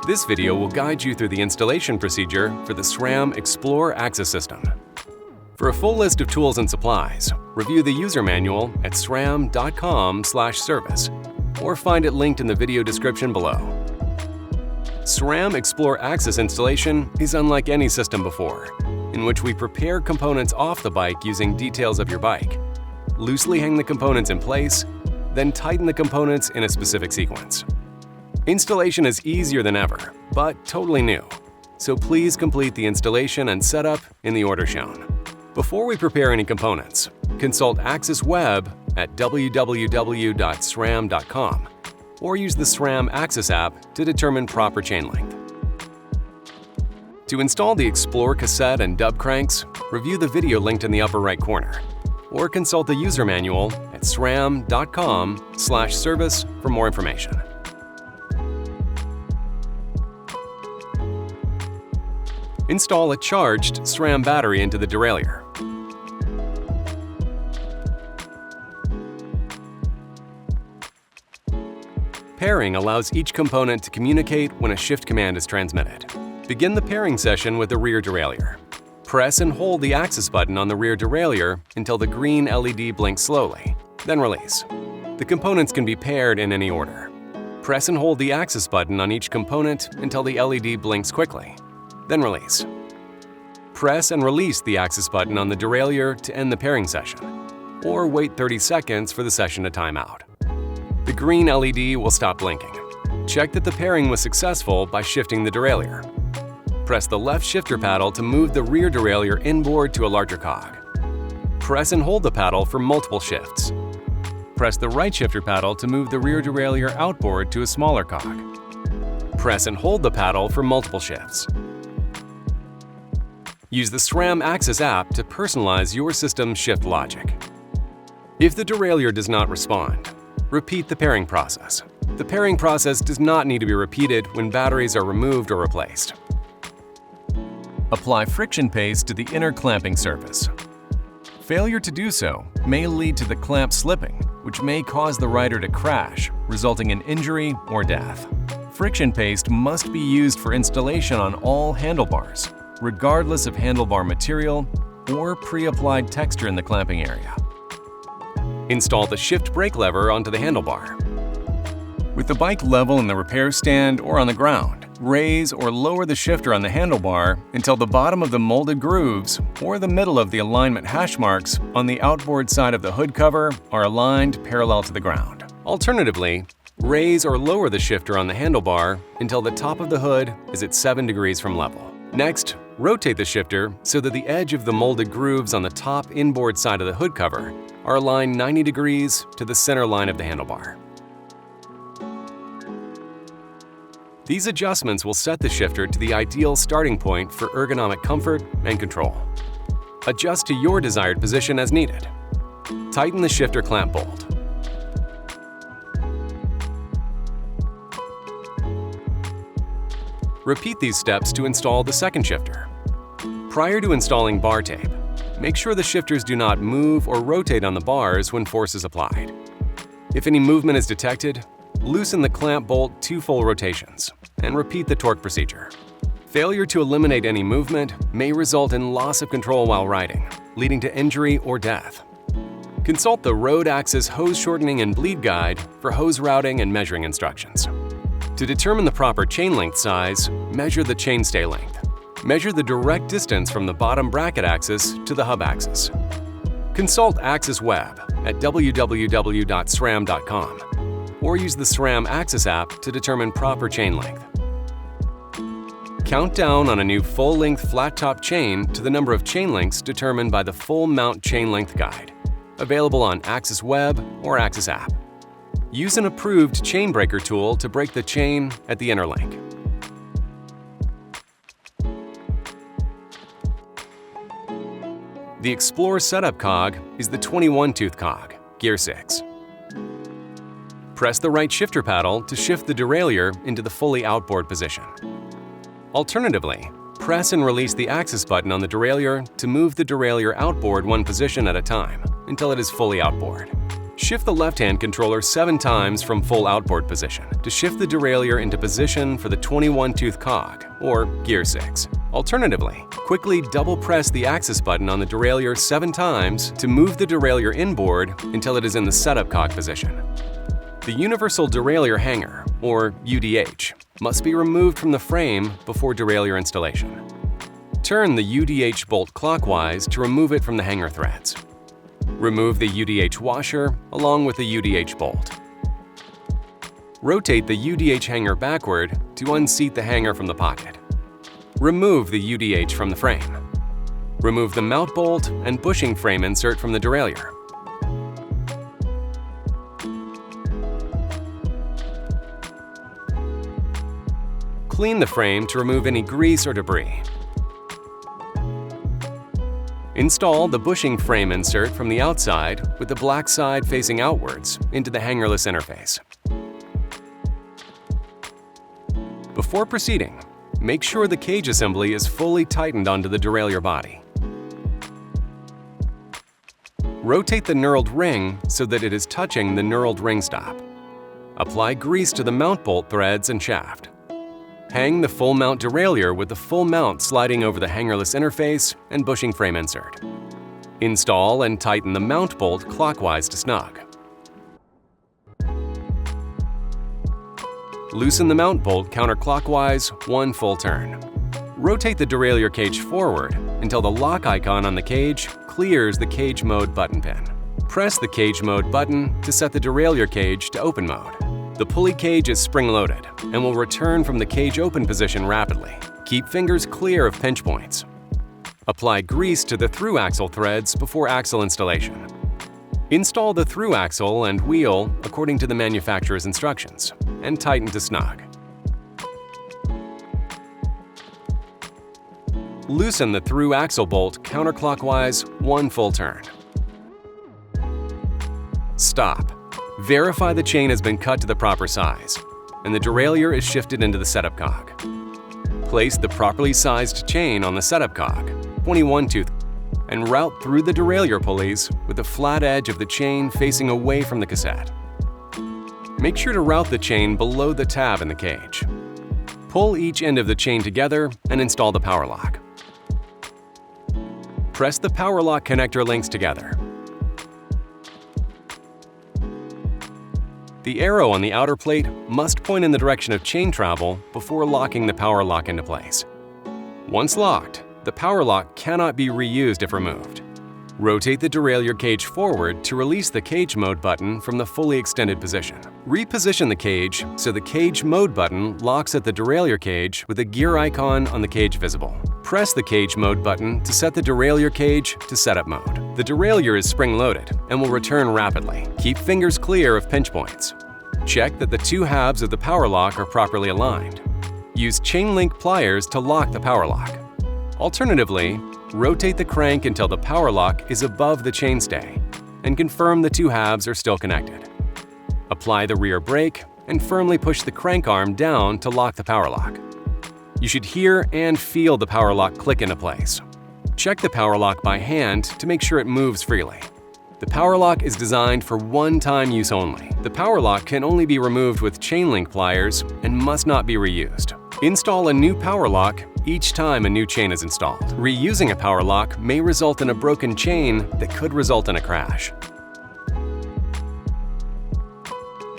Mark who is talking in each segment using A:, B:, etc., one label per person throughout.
A: This video will guide you through the installation procedure for the SRAM XPLR AXS system. For a full list of tools and supplies, review the user manual at sram.com/service or find it linked in the video description below. SRAM XPLR AXS installation is unlike any system before, in which we prepare components off the bike using details of your bike, loosely hang the components in place, then tighten the components in a specific sequence. Installation is easier than ever, but totally new, so please complete the installation and setup in the order shown. Before we prepare any components, consult AXS Web at www.sram.com or use the SRAM AXS App to determine proper chain length. To install the XPLR cassette and dub cranks, review the video linked in the upper right corner, or consult the user manual at sram.com/service for more information. Install a charged SRAM battery into the derailleur. Pairing allows each component to communicate when a shift command is transmitted. Begin the pairing session with the rear derailleur. Press and hold the AXS button on the rear derailleur until the green LED blinks slowly, then release. The components can be paired in any order. Press and hold the AXS button on each component until the LED blinks quickly, then release. Press and release the AXS button on the derailleur to end the pairing session, or wait 30 seconds for the session to time out. The green LED will stop blinking. Check that the pairing was successful by shifting the derailleur. Press the left shifter paddle to move the rear derailleur inboard to a larger cog. Press and hold the paddle for multiple shifts. Press the right shifter paddle to move the rear derailleur outboard to a smaller cog. Press and hold the paddle for multiple shifts. Use the SRAM AXS app to personalize your system's shift logic. If the derailleur does not respond, repeat the pairing process. The pairing process does not need to be repeated when batteries are removed or replaced. Apply friction paste to the inner clamping surface. Failure to do so may lead to the clamp slipping, which may cause the rider to crash, resulting in injury or death. Friction paste must be used for installation on all handlebars, regardless of handlebar material or pre-applied texture in the clamping area. Install the shift brake lever onto the handlebar. With the bike level in the repair stand or on the ground, raise or lower the shifter on the handlebar until the bottom of the molded grooves or the middle of the alignment hash marks on the outboard side of the hood cover are aligned parallel to the ground. Alternatively, raise or lower the shifter on the handlebar until the top of the hood is at 7 degrees from level. Next, rotate the shifter so that the edge of the molded grooves on the top inboard side of the hood cover are aligned 90 degrees to the center line of the handlebar. These adjustments will set the shifter to the ideal starting point for ergonomic comfort and control. Adjust to your desired position as needed. Tighten the shifter clamp bolt. Repeat these steps to install the second shifter. Prior to installing bar tape, make sure the shifters do not move or rotate on the bars when force is applied. If any movement is detected, loosen the clamp bolt 2 full rotations and repeat the torque procedure. Failure to eliminate any movement may result in loss of control while riding, leading to injury or death. Consult the Road Access Hose Shortening and Bleed Guide for hose routing and measuring instructions. To determine the proper chain length size, measure the chainstay length. Measure the direct distance from the bottom bracket axis to the hub axis. Consult AXS Web at www.sram.com or use the SRAM AXS app to determine proper chain length. Count down on a new full-length flat-top chain to the number of chain lengths determined by the Full Mount Chain Length Guide, available on AXS Web or AXS app. Use an approved chain breaker tool to break the chain at the inner link. The XPLR setup cog is the 21-tooth cog, gear 6. Press the right shifter paddle to shift the derailleur into the fully outboard position. Alternatively, press and release the AXS button on the derailleur to move the derailleur outboard one position at a time until it is fully outboard. Shift the left-hand controller 7 times from full outboard position to shift the derailleur into position for the 21-tooth cog, or gear 6. Alternatively, quickly double-press the axis button on the derailleur 7 times to move the derailleur inboard until it is in the setup cog position. The universal derailleur hanger, or UDH, must be removed from the frame before derailleur installation. Turn the UDH bolt clockwise to remove it from the hanger threads. Remove the UDH washer along with the UDH bolt. Rotate the UDH hanger backward to unseat the hanger from the pocket. Remove the UDH from the frame. Remove the mount bolt and bushing frame insert from the derailleur. Clean the frame to remove any grease or debris. Install the bushing frame insert from the outside with the black side facing outwards into the hangerless interface. Before proceeding, make sure the cage assembly is fully tightened onto the derailleur body. Rotate the knurled ring so that it is touching the knurled ring stop. Apply grease to the mount bolt threads and shaft. Hang the full mount derailleur with the full mount sliding over the hangerless interface and bushing frame insert. Install and tighten the mount bolt clockwise to snug. Loosen the mount bolt counterclockwise 1 full turn. Rotate the derailleur cage forward until the lock icon on the cage clears the cage mode button pin. Press the cage mode button to set the derailleur cage to open mode. The pulley cage is spring-loaded and will return from the cage open position rapidly. Keep fingers clear of pinch points. Apply grease to the through axle threads before axle installation. Install the through axle and wheel according to the manufacturer's instructions and tighten to snug. Loosen the through axle bolt counterclockwise 1 full turn. Stop. Verify the chain has been cut to the proper size, and the derailleur is shifted into the setup cog. Place the properly sized chain on the setup cog, 21-tooth, and route through the derailleur pulleys with the flat edge of the chain facing away from the cassette. Make sure to route the chain below the tab in the cage. Pull each end of the chain together and install the PowerLock. Press the PowerLock connector links together. The arrow on the outer plate must point in the direction of chain travel before locking the PowerLock into place. Once locked, the PowerLock cannot be reused if removed. Rotate the derailleur cage forward to release the cage mode button from the fully extended position. Reposition the cage so the cage mode button locks at the derailleur cage with a gear icon on the cage visible. Press the cage mode button to set the derailleur cage to setup mode. The derailleur is spring-loaded and will return rapidly. Keep fingers clear of pinch points. Check that the 2 halves of the PowerLock are properly aligned. Use chain link pliers to lock the PowerLock. Alternatively, rotate the crank until the PowerLock is above the chainstay and confirm the 2 halves are still connected. Apply the rear brake and firmly push the crank arm down to lock the PowerLock. You should hear and feel the PowerLock click into place. Check the PowerLock by hand to make sure it moves freely. The PowerLock is designed for one-time use only. The PowerLock can only be removed with chain link pliers and must not be reused. Install a new PowerLock each time a new chain is installed. Reusing a PowerLock may result in a broken chain that could result in a crash.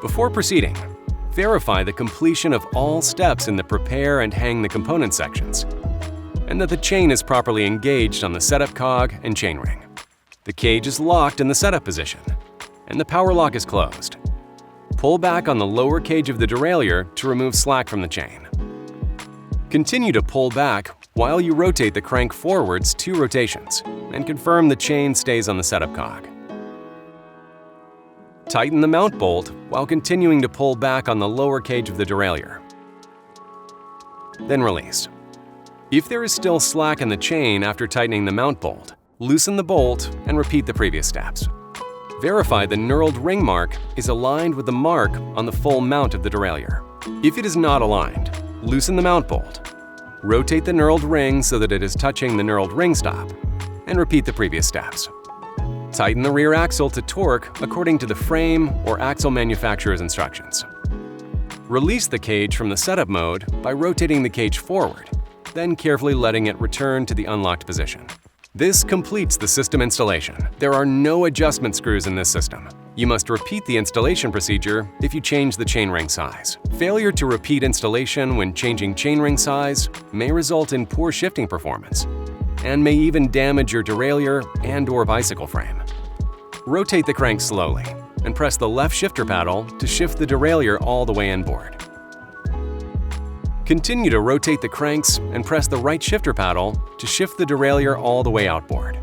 A: Before proceeding, verify the completion of all steps in the prepare and hang the component sections, and that the chain is properly engaged on the setup cog and chainring. The cage is locked in the setup position, and the PowerLock is closed. Pull back on the lower cage of the derailleur to remove slack from the chain. Continue to pull back while you rotate the crank forwards 2 rotations and confirm the chain stays on the setup cog. Tighten the mount bolt while continuing to pull back on the lower cage of the derailleur. Then release. If there is still slack in the chain after tightening the mount bolt, loosen the bolt and repeat the previous steps. Verify the knurled ring mark is aligned with the mark on the full mount of the derailleur. If it is not aligned, loosen the mount bolt. Rotate the knurled ring so that it is touching the knurled ring stop, and repeat the previous steps. Tighten the rear axle to torque according to the frame or axle manufacturer's instructions. Release the cage from the setup mode by rotating the cage forward, then carefully letting it return to the unlocked position. This completes the system installation. There are no adjustment screws in this system. You must repeat the installation procedure if you change the chainring size. Failure to repeat installation when changing chainring size may result in poor shifting performance and may even damage your derailleur and/or bicycle frame. Rotate the crank slowly and press the left shifter paddle to shift the derailleur all the way inboard. Continue to rotate the cranks and press the right shifter paddle to shift the derailleur all the way outboard.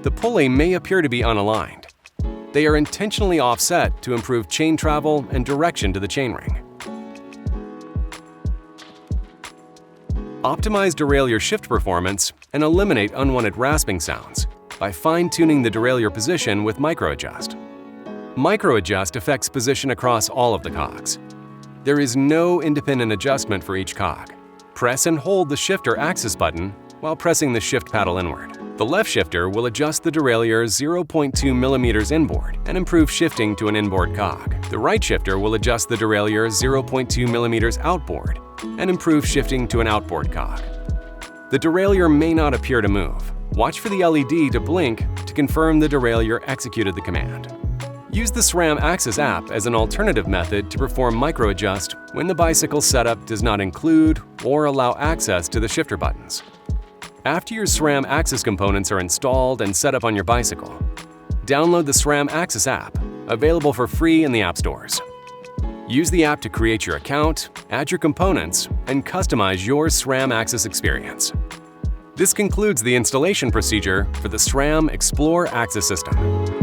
A: The pulley may appear to be unaligned. They are intentionally offset to improve chain travel and direction to the chainring. Optimize derailleur shift performance and eliminate unwanted rasping sounds by fine-tuning the derailleur position with micro-adjust. Micro-adjust affects position across all of the cogs. There is no independent adjustment for each cog. Press and hold the shifter axis button while pressing the shift paddle inward. The left shifter will adjust the derailleur 0.2 mm inboard and improve shifting to an inboard cog. The right shifter will adjust the derailleur 0.2 mm outboard and improve shifting to an outboard cog. The derailleur may not appear to move. Watch for the LED to blink to confirm the derailleur executed the command. Use the SRAM AXS app as an alternative method to perform micro-adjust when the bicycle setup does not include or allow access to the shifter buttons. After your SRAM AXS components are installed and set up on your bicycle, download the SRAM AXS app, available for free in the app stores. Use the app to create your account, add your components, and customize your SRAM AXS experience. This concludes the installation procedure for the SRAM XPLR AXS system.